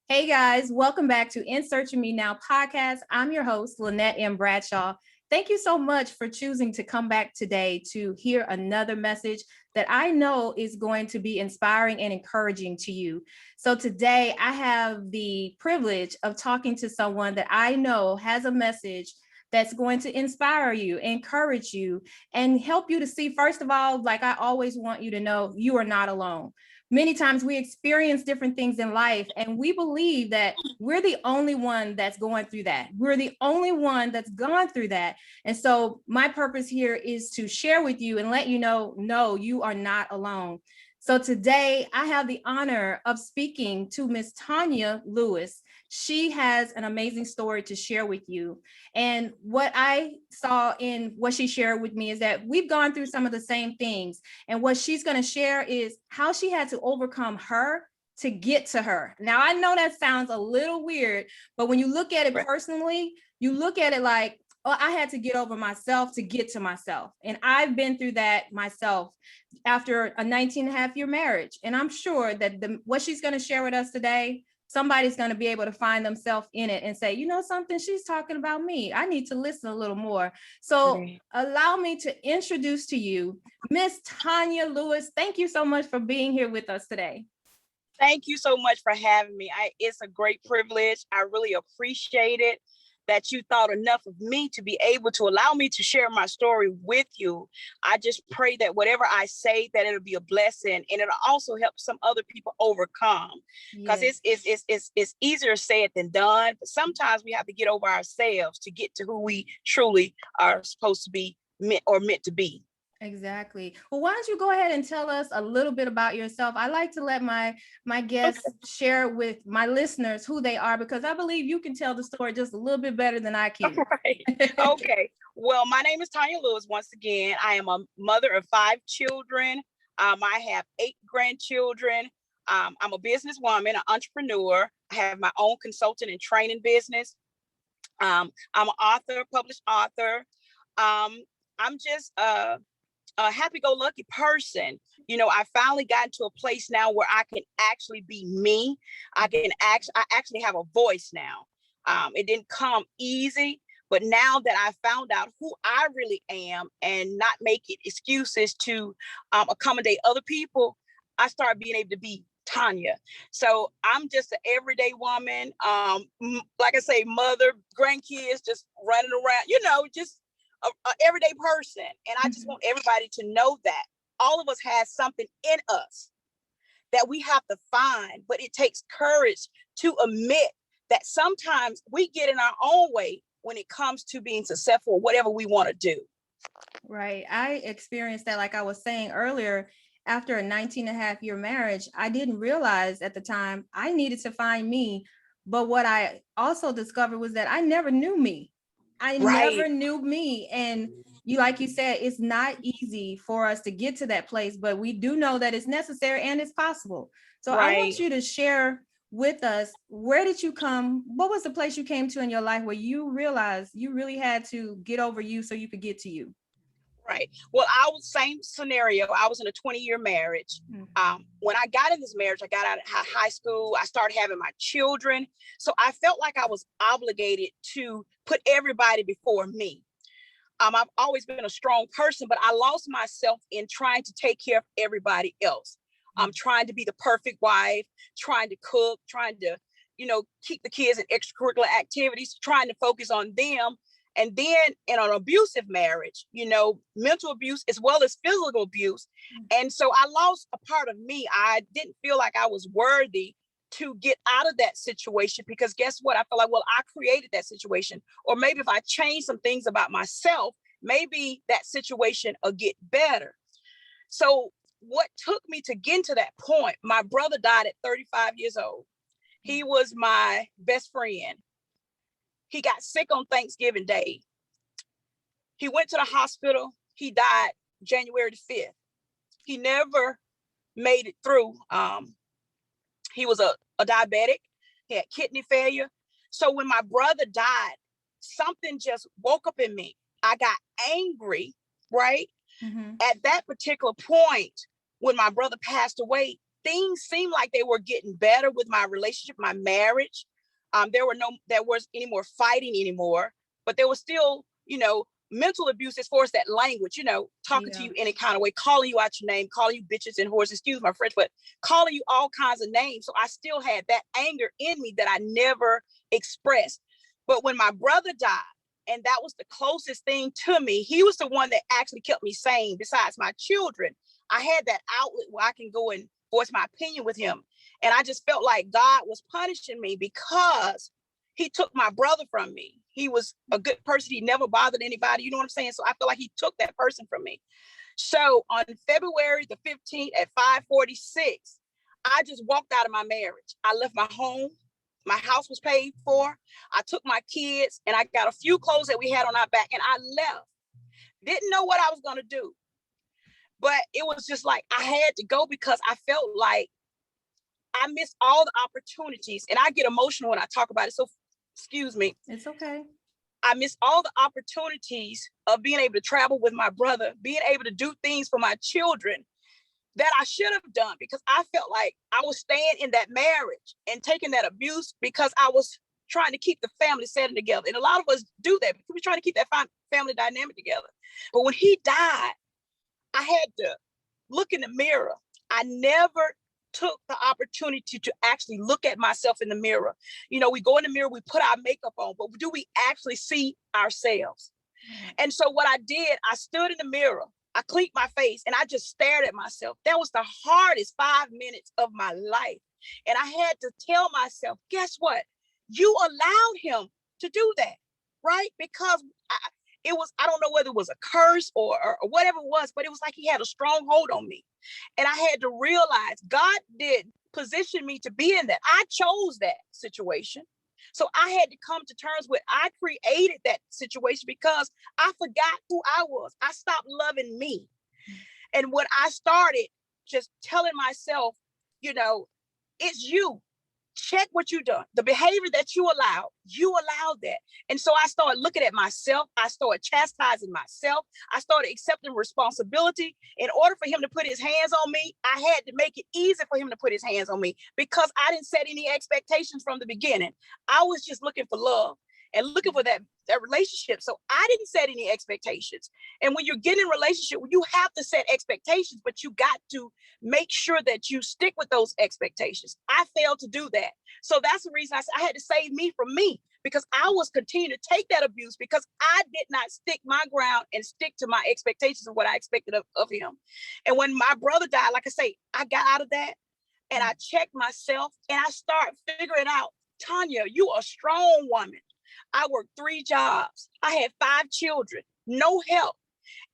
Hey guys, welcome back to In Search of Me Now podcast. I'm your host, Lynette M. Bradshaw. Thank you so much for choosing to come back today to hear another message that I know is going to be inspiring and encouraging to you. So today I have the privilege of talking to someone that I know has a message that's going to inspire you, encourage you, and help you to see, first of all, like I always want you to know, you are not alone. Many times we experience different things in life and we believe that we're the only one that's going through that. We're the only one that's gone through that. And so my purpose here is to share with you and let you know, no, you are not alone. So today I have the honor of speaking to Miss Tonia Lewis. She has an amazing story to share with you. And what I saw in what she shared with me is that we've gone through some of the same things. And what she's going to share is how she had to overcome her to get to her. Now, I know that sounds a little weird, but when you look at it personally, you look at it like, oh, I had to get over myself to get to myself. And I've been through that myself after a 19 and a half year marriage. And I'm sure that what she's going to share with us today, somebody's going to be able to find themselves in it and say, you know something, she's talking about me. I need to listen a little more. So allow me to introduce to you Miss Tonia Lewis. Thank you so much for being here with us today. Thank you so much for having me. It's a great privilege. I really appreciate it that you thought enough of me to be able to allow me to share my story with you. I just pray that whatever I say, that it'll be a blessing and it'll also help some other people overcome. Because it's easier said than done. But sometimes we have to get over ourselves to get to who we truly are supposed to be meant to be. Exactly. Well, why don't you go ahead and tell us a little bit about yourself? I like to let my guests share with my listeners who they are, because I believe you can tell the story just a little bit better than I can. Right. Okay. Well, my name is Tonia Lewis. Once again, I am a mother of 5 children. I have 8 grandchildren. I'm a businesswoman, an entrepreneur. I have my own consulting and training business. I'm an author, published author. I'm just a happy-go-lucky person. You know, I finally got to a place now where I can actually be me. I actually have a voice now. It didn't come easy, but now that I found out who I really am and not make it excuses to accommodate other people, I started being able to be Tonia. So I'm just an everyday woman. Like I say, mother, grandkids, just running around, just a everyday person. And I just want everybody to know that all of us has something in us that we have to find, but it takes courage to admit that sometimes we get in our own way when it comes to being successful, whatever we want to do. Right. I experienced that, like I was saying earlier, after a 19 and a half year marriage. I didn't realize at the time I needed to find me. But what I also discovered was that I never knew me. I never knew me. And like you said, it's not easy for us to get to that place, but we do know that it's necessary and it's possible. So I want you to share with us, where did you come? What was the place you came to in your life where you realized you really had to get over you so you could get to you? Right. Well, I was same scenario. I was in a 20-year marriage. When I got in this marriage, I got out of high school. I started having my children. So I felt like I was obligated to put everybody before me. I've always been a strong person, but I lost myself in trying to take care of everybody else. I'm trying to be the perfect wife, trying to cook, trying to, keep the kids in extracurricular activities, trying to focus on them. And then in an abusive marriage, mental abuse as well as physical abuse. And so I lost a part of me. I didn't feel like I was worthy to get out of that situation, because guess what? I felt like, well, I created that situation. Or maybe if I change some things about myself, maybe that situation will get better. So what took me to get to that point, my brother died at 35 years old. He was my best friend. He got sick on Thanksgiving Day. He went to the hospital. He died January the 5th. He never made it through. He was a diabetic. He had kidney failure. So when my brother died, something just woke up in me. I got angry, right? At that particular point, when my brother passed away, things seemed like they were getting better with my relationship, my marriage. There was any more fighting anymore, but there was still, mental abuse as far as that language, talking to you any kind of way, calling you out your name, calling you bitches and whores, excuse my French, but calling you all kinds of names. So I still had that anger in me that I never expressed. But when my brother died, and that was the closest thing to me, he was the one that actually kept me sane besides my children. I had that outlet where I can go and voice my opinion with him. And I just felt like God was punishing me because he took my brother from me. He was a good person. He never bothered anybody. You know what I'm saying? So I feel like he took that person from me. So on February the 15th at 5:46, I just walked out of my marriage. I left my home. My house was paid for. I took my kids and I got a few clothes that we had on our back and I left. Didn't know what I was going to do. But it was just like I had to go because I felt like I missed all the opportunities. And I get emotional when I talk about it. So excuse me. It's okay. I missed all the opportunities of being able to travel with my brother, being able to do things for my children that I should have done because I felt like I was staying in that marriage and taking that abuse because I was trying to keep the family setting together. And a lot of us do that because we're trying to keep that family dynamic together. But when he died, I had to look in the mirror. I never took the opportunity to actually look at myself in the mirror. We go in the mirror, we put our makeup on, but do we actually see ourselves? And so what I did, I stood in the mirror, I cleaned my face, and I just stared at myself. That was the hardest 5 minutes of my life. And I had to tell myself, guess what? You allowed him to do that, right? Because I don't know whether it was a curse or whatever it was, but it was like he had a strong hold on me. And I had to realize God did position me to be in that. I chose that situation. So I had to come to terms with I created that situation because I forgot who I was. I stopped loving me. And when I started just telling myself, it's you. Check what you done. The behavior that you allowed that. And so I started looking at myself. I started chastising myself. I started accepting responsibility. In order for him to put his hands on me, I had to make it easy for him to put his hands on me because I didn't set any expectations from the beginning. I was just looking for love and looking for that relationship. So I didn't set any expectations. And when you're getting in a relationship, you have to set expectations, but you got to make sure that you stick with those expectations. I failed to do that. So that's the reason I had to save me from me because I was continuing to take that abuse because I did not stick my ground and stick to my expectations of what I expected of him. And when my brother died, like I say, I got out of that and I checked myself and I started figuring out, Tonia, you are a strong woman. I worked 3 jobs. I had 5 children, no help.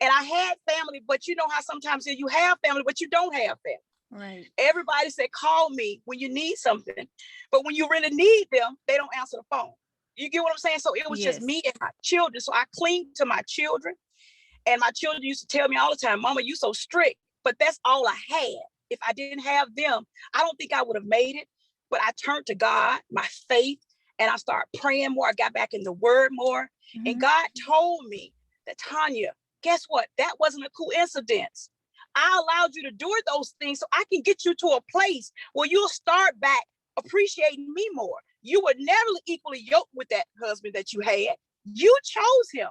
And I had family, but you know how sometimes you have family, but you don't have family. Right. Everybody said, call me when you need something. But when you really need them, they don't answer the phone. You get what I'm saying? So it was just me and my children. So I clinged to my children. And my children used to tell me all the time, Mama, you so strict. But that's all I had. If I didn't have them, I don't think I would have made it. But I turned to God, my faith, and I started praying more. I got back in the word more. Mm-hmm. And God told me that, Tonia, guess what? That wasn't a coincidence. I allowed you to do those things so I can get you to a place where you'll start back appreciating me more. You were never equally yoked with that husband that you had. You chose him.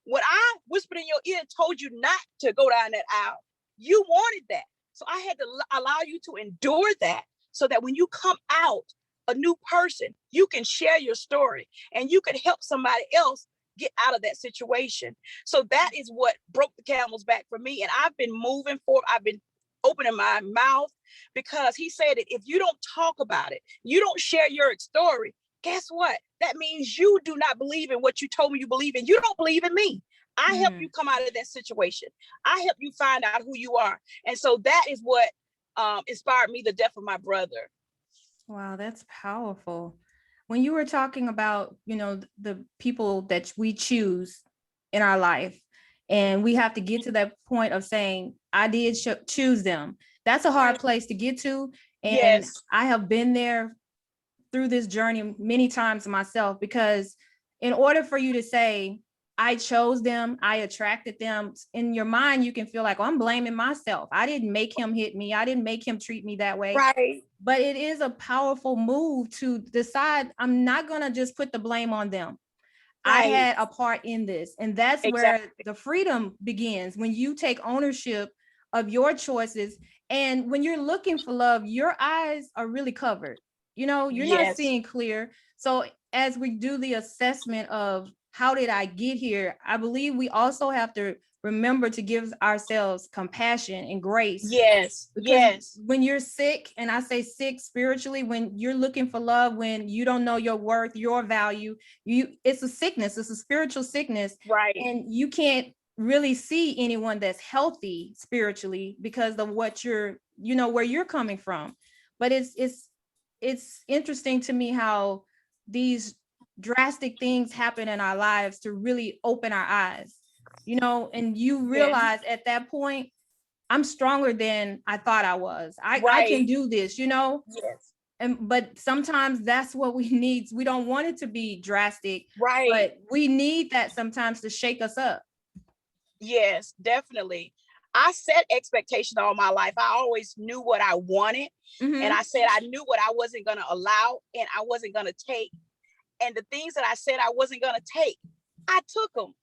When I whispered in your ear and told you not to go down that aisle, you wanted that. So I had to allow you to endure that so that when you come out a new person, you can share your story and you can help somebody else get out of that situation. So that is what broke the camel's back for me. And I've been moving forward. I've been opening my mouth because he said that if you don't talk about it, you don't share your story, guess what? That means you do not believe in what you told me you believe in. You don't believe in me. I help you come out of that situation. I help you find out who you are. And so that is what inspired me, the death of my brother. Wow, that's powerful. When you were talking about, the people that we choose in our life, and we have to get to that point of saying, I did choose them. That's a hard place to get to. And yes. I have been there through this journey many times myself, because in order for you to say, I chose them, I attracted them. In your mind, you can feel like, oh, I'm blaming myself. I didn't make him hit me. I didn't make him treat me that way. Right. But it is a powerful move to decide, I'm not going to just put the blame on them. I Right. had a part in this. And that's where the freedom begins, when you take ownership of your choices. And when you're looking for love, your eyes are really covered. You know, you're not seeing clear. So as we do the assessment of how did I get here, I believe we also have to remember to give ourselves compassion and grace. Yes. Because when you're sick, and I say sick spiritually, when you're looking for love, when you don't know your worth, your value, it's a sickness, it's a spiritual sickness. Right. And you can't really see anyone that's healthy spiritually because of what you're, you know, where you're coming from. But it's interesting to me how these drastic things happen in our lives to really open our eyes, you know, and you realize at that point, I'm stronger than I thought I was. I can do this, you know? Yes. But sometimes that's what we need. We don't want it to be drastic, Right. but we need that sometimes to shake us up. Yes, definitely. I set expectations all my life. I always knew what I wanted. Mm-hmm. And I said I knew what I wasn't going to allow and I wasn't going to take. And the things that I said I wasn't going to take, I took them.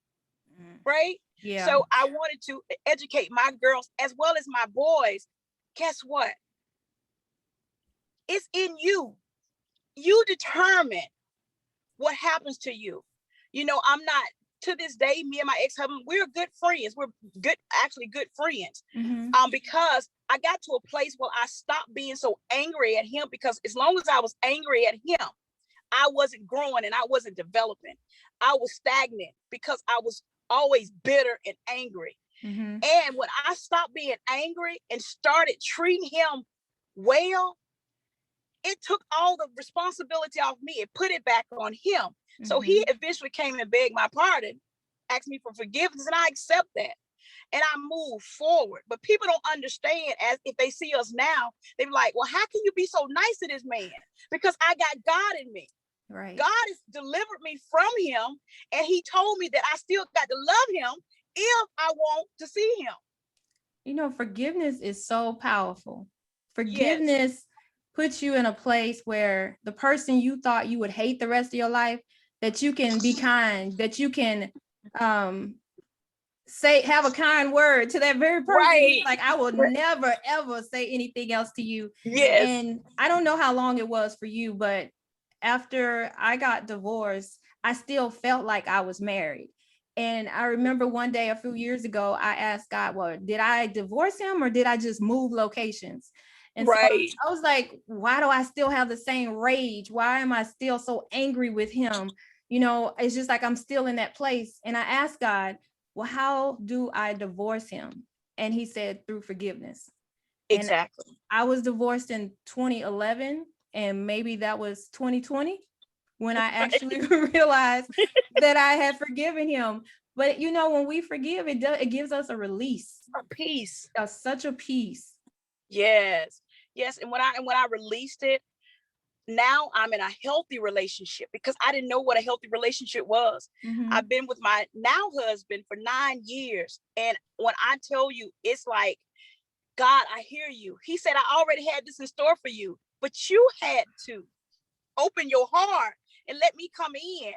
Right? Yeah. So I wanted to educate my girls as well as my boys. Guess what? It's in you. You determine what happens to you. You know, I'm not, to this day, me and my ex-husband, we're good friends. We're actually good friends. Mm-hmm. Because I got to a place where I stopped being so angry at him, because as long as I was angry at him, I wasn't growing and I wasn't developing. I was stagnant because I was always bitter and angry. Mm-hmm. And when I stopped being angry and started treating him well, it took all the responsibility off me and put it back on him. Mm-hmm. So he eventually came and begged my pardon, asked me for forgiveness, and I accept that. And I move forward. But people don't understand, as if they see us now, they're like, well, how can you be so nice to this man? Because I got God in me. Right. God has delivered me from him, and he told me that I still got to love him if I want to see him. You know, forgiveness is so powerful. Forgiveness puts you in a place where the person you thought you would hate the rest of your life, that you can be kind, that you can have a kind word to that very person. Right. Like, I will never, ever say anything else to you. Yes. And I don't know how long it was for you, but after I got divorced, I still felt like I was married. And I remember one day a few years ago, I asked God, well, did I divorce him or did I just move locations? And so I was like, why do I still have the same rage? Why am I still so angry with him? You know, it's just like I'm still in that place. And I asked God, well, how do I divorce him? And he said, through forgiveness. Exactly. And I was divorced in 2011, and maybe that was 2020 when I actually realized that I had forgiven him. But you know, when we forgive, it gives us a release, a peace, such a peace. Yes. And when I released it, now I'm in a healthy relationship, because I didn't know what a healthy relationship was. Mm-hmm. I've been with my now husband for 9 years. And when I tell you, it's like, God, I hear you. He said, I already had this in store for you, but you had to open your heart and let me come in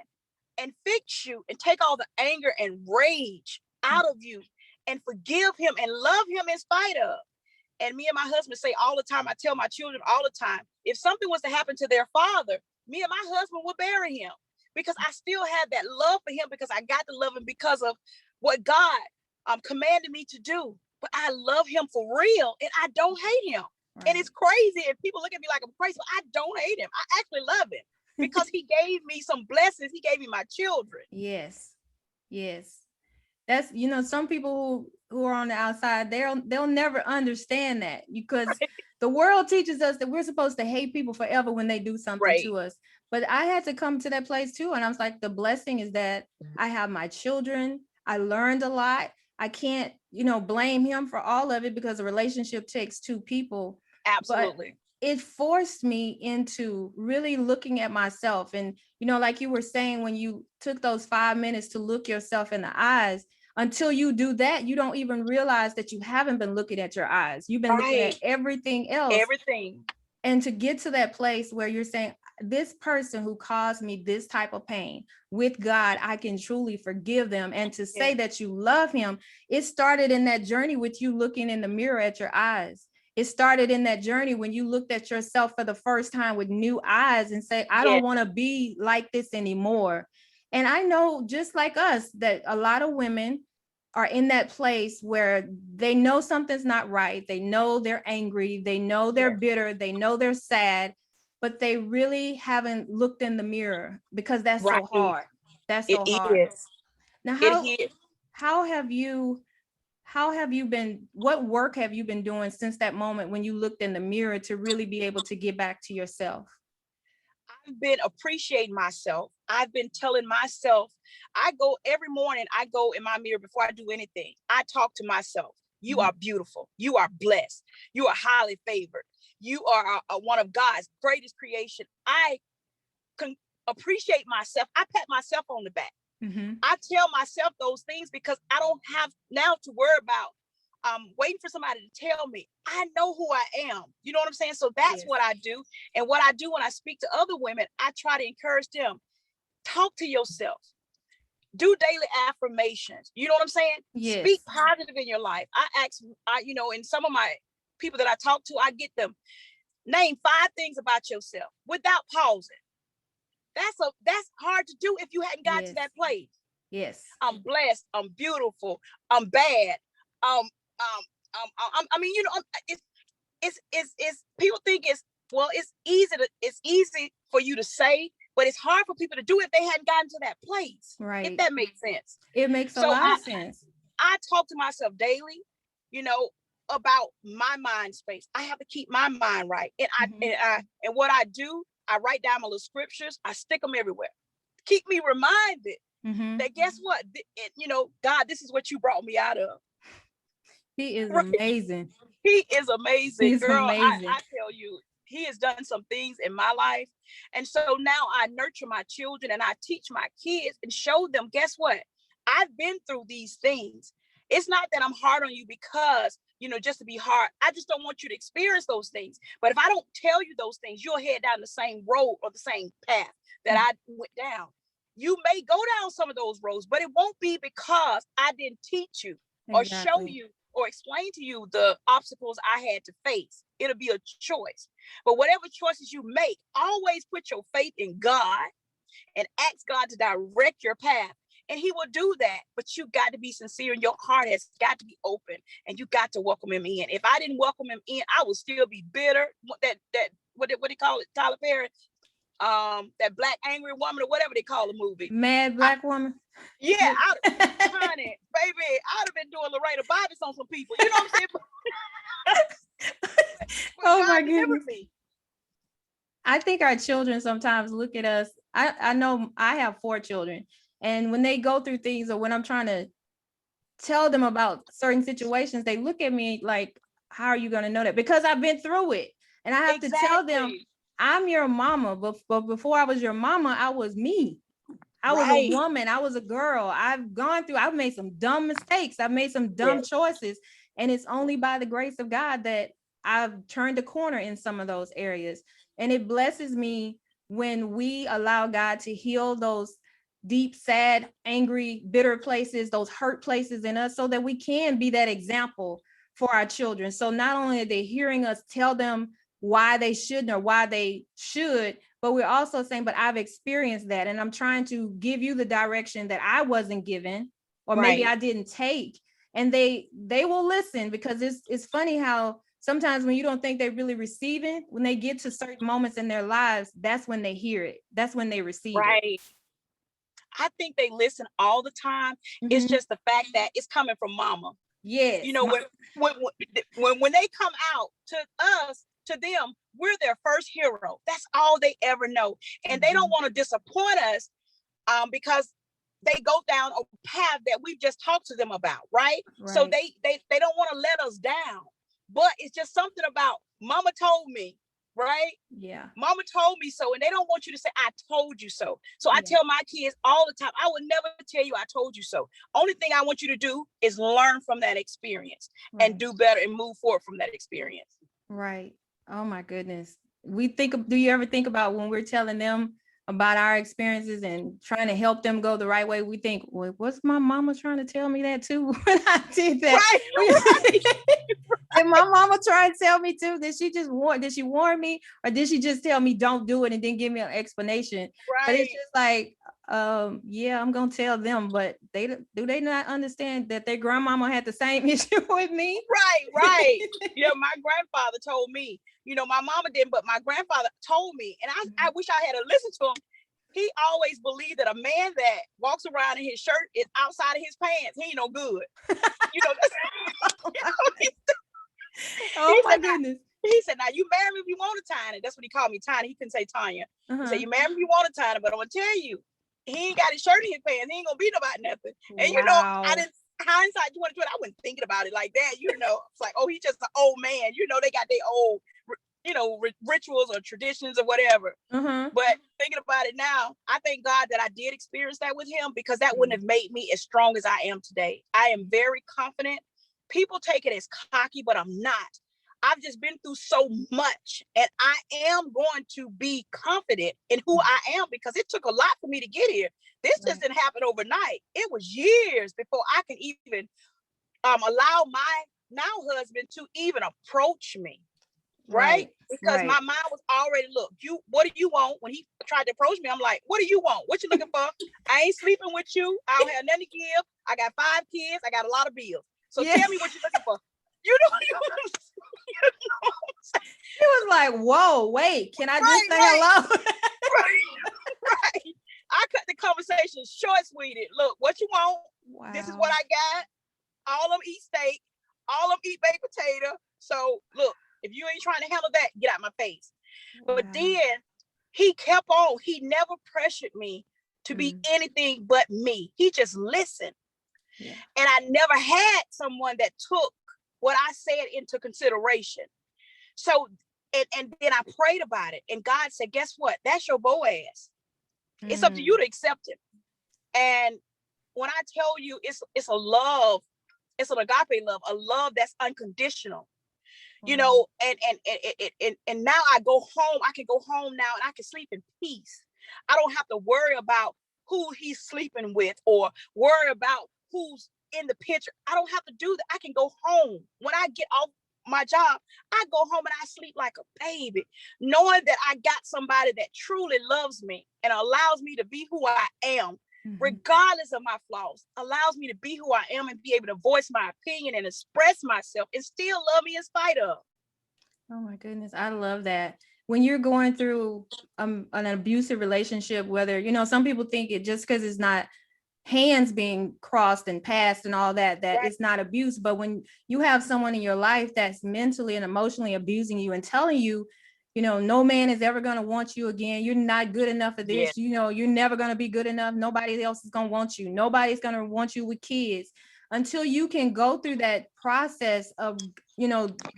and fix you and take all the anger and rage out of you and forgive him and love him in spite of. And me and my husband say all the time, I tell my children all the time, if something was to happen to their father, me and my husband would bury him, because I still have that love for him, because I got to love him because of what God commanded me to do. But I love him for real, and I don't hate him. Right. And it's crazy if people look at me like I'm crazy, but I don't hate him. I actually love him because he gave me some blessings. He gave me my children. Yes. That's, you know, some people who are on the outside, they'll never understand that, because the world teaches us that we're supposed to hate people forever when they do something to us. But I had to come to that place too. And I was like, the blessing is that I have my children. I learned a lot. I can't, you know, blame him for all of it, because a relationship takes two people. Absolutely. it forced me into really looking at myself. And, like you were saying, when you took those 5 minutes to look yourself in the eyes, until you do that, you don't even realize that you haven't been looking at your eyes. You've been looking at everything else. Everything. And to get to that place where you're saying, this person who caused me this type of pain, with God, I can truly forgive them. And to say that you love him, it started in that journey with you looking in the mirror at your eyes. It started in that journey when you looked at yourself for the first time with new eyes and say, I don't want to be like this anymore. And I know, just like us, that a lot of women are in that place where they know something's not right. They know they're angry. They know they're bitter. They know they're sad, but they really haven't looked in the mirror because that's so hard. That's so hard. Now, how have you been, what work have you been doing since that moment when you looked in the mirror to really be able to get back to yourself? I've been appreciating myself. I've been telling myself, I go every morning, I go in my mirror before I do anything. I talk to myself. You are beautiful. You are blessed. You are highly favored. You are one of God's greatest creation. I can appreciate myself. I pat myself on the back. I tell myself those things because I don't have now to worry about waiting for somebody to tell me. I know who I am. You know what I'm saying? So that's what I do. And what I do when I speak to other women, I try to encourage them. Talk to yourself. Do daily affirmations. You know what I'm saying? Speak positive in your life. I ask, in some of my people that I talk to, I get them, name 5 things about yourself without pausing. That's hard to do if you hadn't got to that place. I'm blessed. I'm beautiful. I'm bad. It's people think it's easy for you to say, but it's hard for people to do if they hadn't gotten to that place. Right. If that makes sense. It makes a lot of sense. I talk to myself daily, about my mind space. I have to keep my mind right. And what I do, I write down my little scriptures. I stick them everywhere. Keep me reminded that guess what? God, this is what you brought me out of. He is amazing. He is amazing. He's girl. Amazing. I tell you, he has done some things in my life. And so now I nurture my children and I teach my kids and show them, guess what? I've been through these things. It's not that I'm hard on you because, just to be hard. I just don't want you to experience those things. But if I don't tell you those things, you'll head down the same road or the same path that I went down. You may go down some of those roads, but it won't be because I didn't teach you or show you or explain to you the obstacles I had to face. It'll be a choice. But whatever choices you make, always put your faith in God and ask God to direct your path. And he will do that. But you got to be sincere and your heart has got to be open and you got to welcome him in. If I didn't welcome him in, I would still be bitter. What do you call it? Tyler Perry? That black angry woman or whatever they call the movie. Mad Black Woman. Yeah, honey, baby, I'd have been doing Loretta Bobbitt on some people. You know what I'm saying? Oh my goodness. I think our children sometimes look at us. I know I have 4 children, and when they go through things or when I'm trying to tell them about certain situations, they look at me like, how are you going to know that? Because I've been through it. And I have to tell them, I'm your mama, but before I was your mama, I was me. I was a woman. I was a girl. I've made some dumb mistakes. I've made some dumb choices. And it's only by the grace of God that I've turned a corner in some of those areas. And it blesses me when we allow God to heal those deep, sad, angry, bitter places, those hurt places in us, so that we can be that example for our children. So not only are they hearing us tell them why they shouldn't or why they should, but we're also saying, but I've experienced that. And I'm trying to give you the direction that I wasn't given, or maybe I didn't take. And they will listen, because it's funny how sometimes when you don't think they're really receiving, when they get to certain moments in their lives, that's when they hear it. That's when they receive it. I think they listen all the time. It's just the fact that it's coming from mama. Yes. When they come out to us, to them, we're their first hero. That's all they ever know. And they don't want to disappoint us because they go down a path that we've just talked to them about, right? So they don't want to let us down. But it's just something about mama told me, right? Yeah. Mama told me so, and they don't want you to say, I told you so. So I tell my kids all the time, I would never tell you I told you so. Only thing I want you to do is learn from that experience and do better and move forward from that experience. Right. Oh my goodness. Do you ever think about when we're telling them about our experiences and trying to help them go the right way? We think, well, what's my mama trying to tell me that too when I did that? Right. Did my mama try and tell me too? Did she warn me, or did she just tell me don't do it and then give me an explanation? Right. But it's just like, yeah, I'm gonna tell them, but do they not understand that their grandmama had the same issue with me? Right. Yeah, my grandfather told me, my mama didn't, but my grandfather told me, and I wish I had to listen to him. He always believed that a man that walks around in his shirt is outside of his pants. He ain't no good. Oh my goodness. He said, now you marry me if you want a tiny. That's what he called me, tiny. He couldn't say Tonia. He said, you marry me if you want a tiny, but I'm going to tell you, he ain't got his shirt in his pants. He ain't going to beat nobody nothing. And I didn't, hindsight 2020, I wasn't thinking about it like that. It's like, oh, he's just an old man. They got their old, rituals or traditions or whatever. But thinking about it now, I thank God that I did experience that with him, because that wouldn't have made me as strong as I am today. I am very confident. People take it as cocky, but I'm not. I've just been through so much, and I am going to be confident in who I am, because it took a lot for me to get here. This just didn't happen overnight. It was years before I can even allow my now husband to even approach me. Right? Because my mind was already, look, what do you want? When he tried to approach me, I'm like, what do you want? What you looking for? I ain't sleeping with you. I don't have nothing to give. I got 5 kids. I got a lot of bills. So tell me what you're looking for. He was like, whoa, wait, can I just say hello? Right. I cut the conversation short, sweetie. Look, what you want? Wow. This is what I got. All of them eat steak. All of them eat baked potato. So look, if you ain't trying to handle that, get out my face. Wow. But then he kept on. He never pressured me to be anything but me. He just listened. Yeah. And I never had someone that took what I said into consideration. So, and then I prayed about it, and God said, guess what? That's your Boaz. It's up to you to accept him. And when I tell you it's a love, it's an agape love, a love that's unconditional. And now I go home. I can go home now and I can sleep in peace. I don't have to worry about who he's sleeping with or worry about who's in the picture. I don't have to do that. I can go home. When I get off my job, I go home and I sleep like a baby, knowing that I got somebody that truly loves me and allows me to be who I am, regardless of my flaws, allows me to be who I am and be able to voice my opinion and express myself and still love me in spite of. Oh my goodness. I love that. When you're going through an abusive relationship, whether, some people think it just because it's not hands being crossed and passed and all that it's not abuse. But when you have someone in your life that's mentally and emotionally abusing you and telling you, no man is ever going to want you again. You're not good enough for this. You're never going to be good enough. Nobody else is going to want you. Nobody's going to want you with kids. Until you can go through that process of,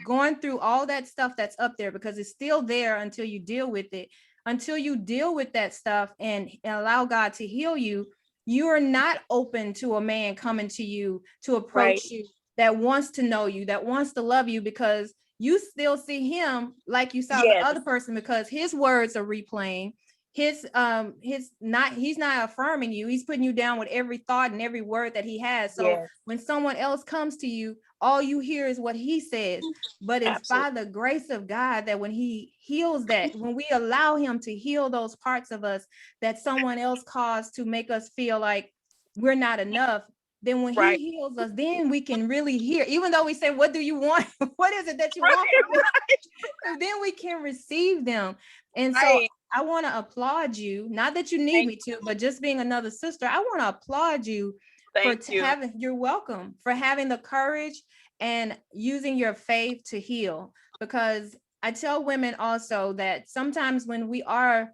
going through all that stuff that's up there, because it's still there until you deal with it, until you deal with that stuff and allow God to heal you. You are not open to a man coming to you to approach you that wants to know you, that wants to love you, because you still see him like you saw the other person, because his words are replaying. He's not affirming you. He's putting you down with every thought and every word that he has. So when someone else comes to you, all you hear is what he says. But it's by the grace of God that when he heals that, when we allow him to heal those parts of us that someone else caused to make us feel like we're not enough, then when he heals us, then we can really hear, even though we say, what do you want? What is it that you want? Then we can receive them. And so I want to applaud you, not that you need me to, but just being another sister, I want to applaud you you're welcome, for having the courage and using your faith to heal. Because I tell women also that sometimes when we are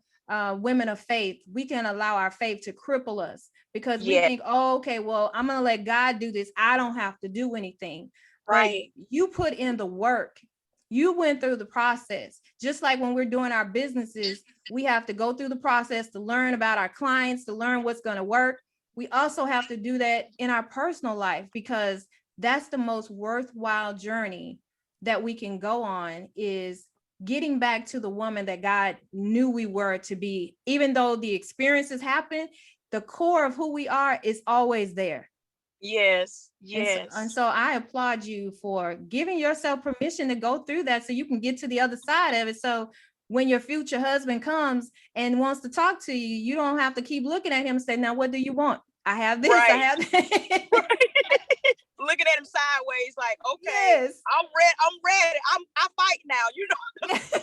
women of faith, we can allow our faith to cripple us, because we think, oh, okay, well, I'm going to let God do this. I don't have to do anything. Right. But you put in the work. You went through the process. just like when we're doing our businesses, we have to go through the process to learn about our clients, to learn what's going to work. We also have to do that in our personal life, because that's the most worthwhile journey that we can go on, is getting back to the woman that God knew we were to be. Even though the experiences happen, the core of who we are is always there. Yes, yes. And so I applaud you for giving yourself permission to go through that so you can get to the other side of it. So when your future husband comes and wants to talk to you, you don't have to keep looking at him and say, now, what do you want? I have this, right. I have that. Right. Looking at him sideways, like, okay, yes. I'm ready. I fight now, you know.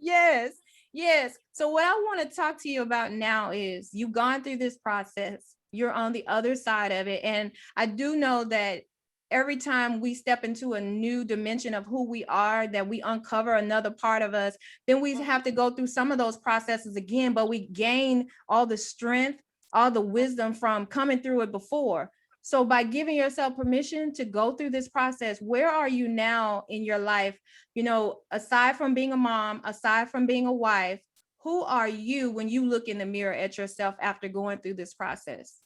Yes, yes. So what I want to talk to you about now is, you've gone through this process. You're on the other side of it. And I do know that every time we step into a new dimension of who we are, that we uncover another part of us, then we have to go through some of those processes again, but we gain all the strength, all the wisdom from coming through it before. So by giving yourself permission to go through this process, where are you now in your life? You know, aside from being a mom, aside from being a wife, who are you when you look in the mirror at yourself after going through this process?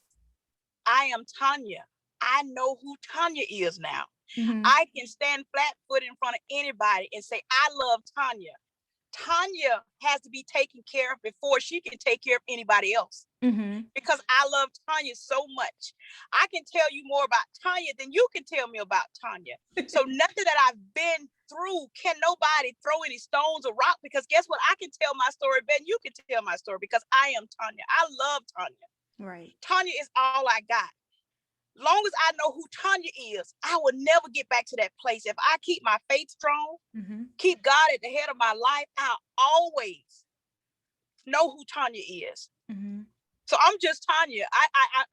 I am Tonia. I know who Tonia is now. Mm-hmm. I can stand flat-footed in front of anybody and say, I love Tonia. Tonia has to be taken care of before she can take care of anybody else. Mm-hmm. Because I love Tonia so much. I can tell you more about Tonia than you can tell me about Tonia. So nothing that I've been through, can nobody throw any stones or rock, because guess what? I can tell my story better than you can tell my story, because I am Tonia. I love Tonia. Right. Tonia is all I got. Long as I know who Tonia is, I will never get back to that place. If I keep my faith strong, Mm-hmm. keep God at the head of my life, I'll always know who Tonia is. Mm-hmm. So I'm just Tonia.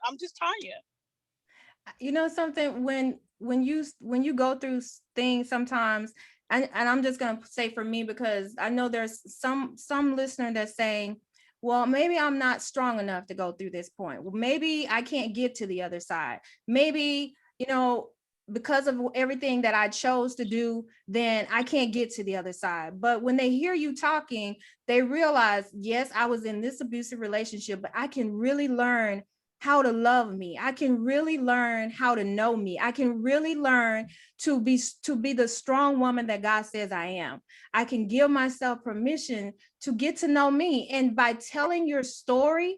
I'm just Tonia. You know something, when you go through things sometimes, and I'm just going to say for me, because I know there's some listener that's saying, well, maybe I'm not strong enough to go through this point. Well, maybe I can't get to the other side. Maybe, you know, because of everything that I chose to do, then I can't get to the other side. But when they hear you talking, they realize, yes, I was in this abusive relationship, but I can really learn how to love me. I can really learn how to know me. I can really learn to be the strong woman that God says I am. I can give myself permission to get to know me. And by telling your story,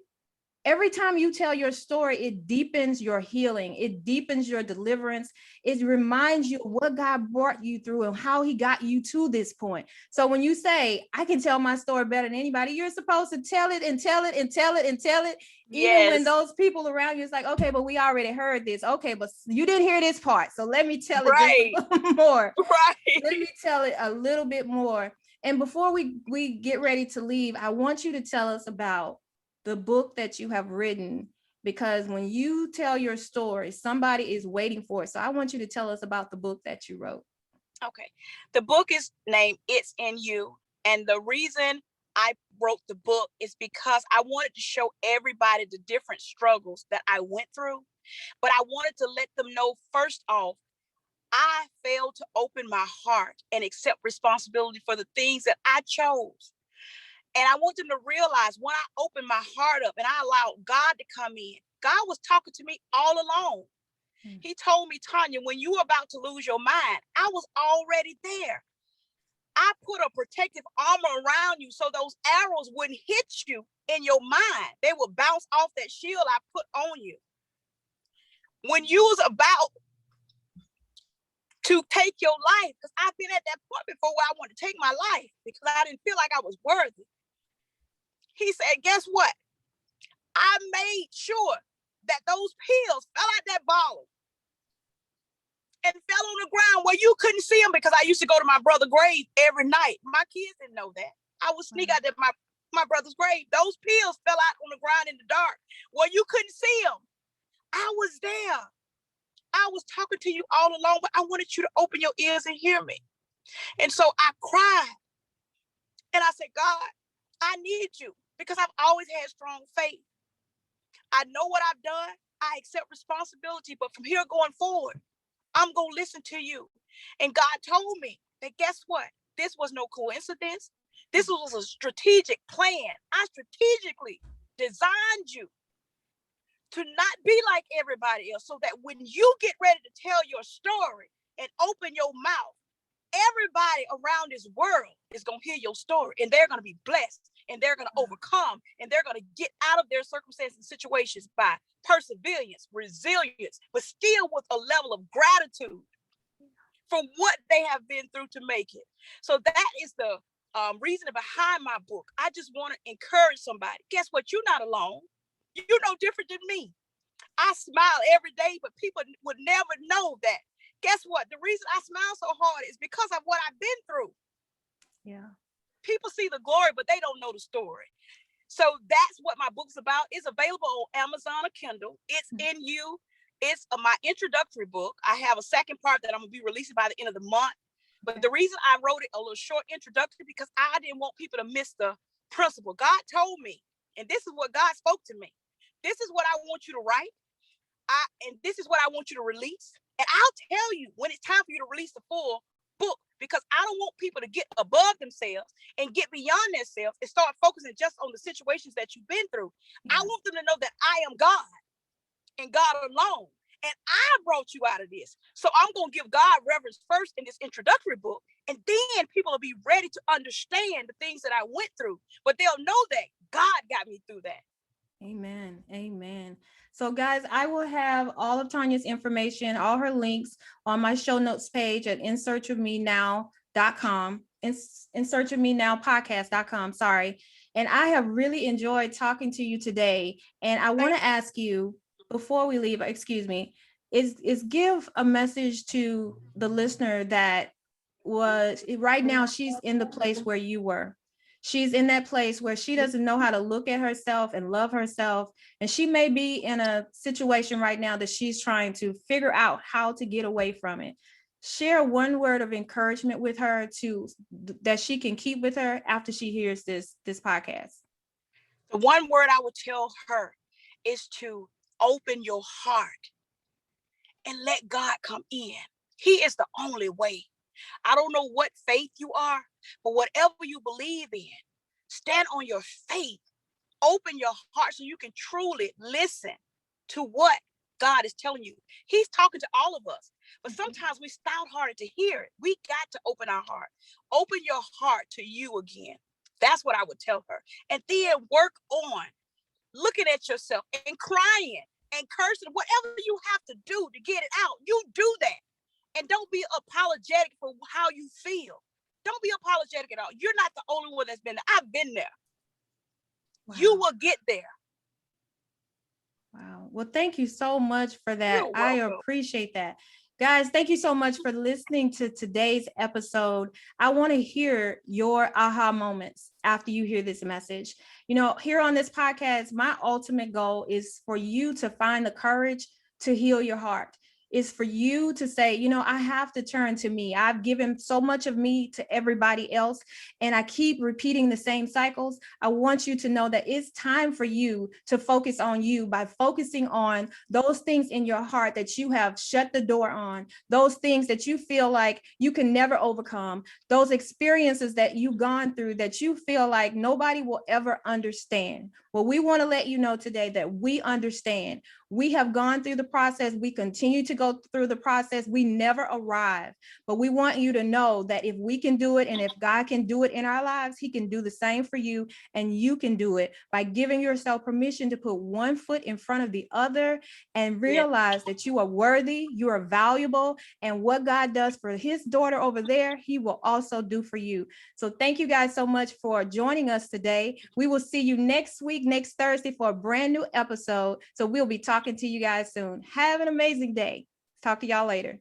every time you tell your story, it deepens your healing. It deepens your deliverance. It reminds you of what God brought you through and how he got you to this point. So when you say, I can tell my story better than anybody, you're supposed to tell it and tell it and tell it and tell it. Even yes. when those people around you is like, okay, but we already heard this. Okay, but you didn't hear this part. So let me tell it right. just a little more. Right. Let me tell it a little bit more. And before we get ready to leave, I want you to tell us about the book that you have written, because when you tell your story, somebody is waiting for it. So I want you to tell us about the book that you wrote. Okay. The book is named It's in You. And the reason I wrote the book is because I wanted to show everybody the different struggles that I went through. But I wanted to let them know, first off, I failed to open my heart and accept responsibility for the things that I chose. And I want them to realize, when I opened my heart up and I allowed God to come in, God was talking to me all along. He told me, Tonia, when you were about to lose your mind, I was already there. I put a protective armor around you so those arrows wouldn't hit you in your mind. They would bounce off that shield I put on you. When you was about to take your life, because I've been at that point before where I wanted to take my life because I didn't feel like I was worthy. He said, guess what? I made sure that those pills fell out that bottle and fell on the ground where you couldn't see them, because I used to go to my brother's grave every night. My kids didn't know that. I would sneak out at my brother's grave. Those pills fell out on the ground in the dark where you couldn't see them. I was there. I was talking to you all along, but I wanted you to open your ears and hear me. And so I cried. And I said, God, I need you, because I've always had strong faith. I know what I've done. I accept responsibility. But from here going forward, I'm going to listen to you. And God told me that, guess what? This was no coincidence. This was a strategic plan. I strategically designed you to not be like everybody else, so that when you get ready to tell your story and open your mouth, everybody around this world is going to hear your story, and they're going to be blessed, and they're going to overcome, and they're going to get out of their circumstances and situations by perseverance, resilience, but still with a level of gratitude for what they have been through to make it. So that is the reason behind my book. I just want to encourage somebody. Guess what? You're not alone. You're no different than me. I smile every day, but people would never know that. Guess what? The reason I smile so hard is because of what I've been through. Yeah. People see the glory, but they don't know the story. So that's what my book's about. It's available on Amazon or Kindle. It's in you. It's my introductory book. I have a second part that I'm going to be releasing by the end of the month. But the reason I wrote it a little short introductory, because I didn't want people to miss the principle. God told me, and this is what God spoke to me. This is what I want you to write. And this is what I want you to release. And I'll tell you when it's time for you to release the full book, because I don't want people to get above themselves and get beyond themselves and start focusing just on the situations that you've been through. Yeah. I want them to know that I am God and God alone. And I brought you out of this. So I'm going to give God reverence first in this introductory book. And then people will be ready to understand the things that I went through. But they'll know that God got me through that. Amen. Amen. So guys, I will have all of Tonia's information, all her links on my show notes page at insearchofmenow.com, insearchofmenowpodcast.com. Sorry. And I have really enjoyed talking to you today. And I want to ask you before we leave, is give a message to the listener that was right now, she's in the place where you were. She's in that place where she doesn't know how to look at herself and love herself. And she may be in a situation right now that she's trying to figure out how to get away from it. Share one word of encouragement with her that she can keep with her after she hears this podcast. The one word I would tell her is to open your heart and let God come in. He is the only way. I don't know what faith you are, but whatever you believe in, stand on your faith. Open your heart so you can truly listen to what God is telling you. He's talking to all of us, but sometimes we stout-hearted to hear it. We got to open our heart. Open your heart to you again. That's what I would tell her. And then work on looking at yourself and crying and cursing. Whatever you have to do to get it out, you do that. And don't be apologetic for how you feel. Don't be apologetic at all. You're not the only one that's been there. I've been there. Wow. You will get there. Wow. Well, thank you so much for that. I appreciate that. Guys, thank you so much for listening to today's episode. I want to hear your aha moments after you hear this message. You know, here on this podcast, my ultimate goal is for you to find the courage to heal your heart. Is for you to say, you know, I have to turn to me. I've given so much of me to everybody else, and I keep repeating the same cycles. I want you to know that it's time for you to focus on you by focusing on those things in your heart that you have shut the door on, those things that you feel like you can never overcome, those experiences that you've gone through that you feel like nobody will ever understand. Well, we want to let you know today that we understand. We have gone through the process. We continue to go through the process. We never arrive, but we want you to know that if we can do it, and if God can do it in our lives, he can do the same for you, and you can do it by giving yourself permission to put one foot in front of the other and realize that you are worthy, you are valuable, and what God does for his daughter over there, he will also do for you. So thank you guys so much for joining us today. We will see you next week, next Thursday, for a brand new episode. So we'll be talking to you guys soon. Have an amazing day. Talk to y'all later.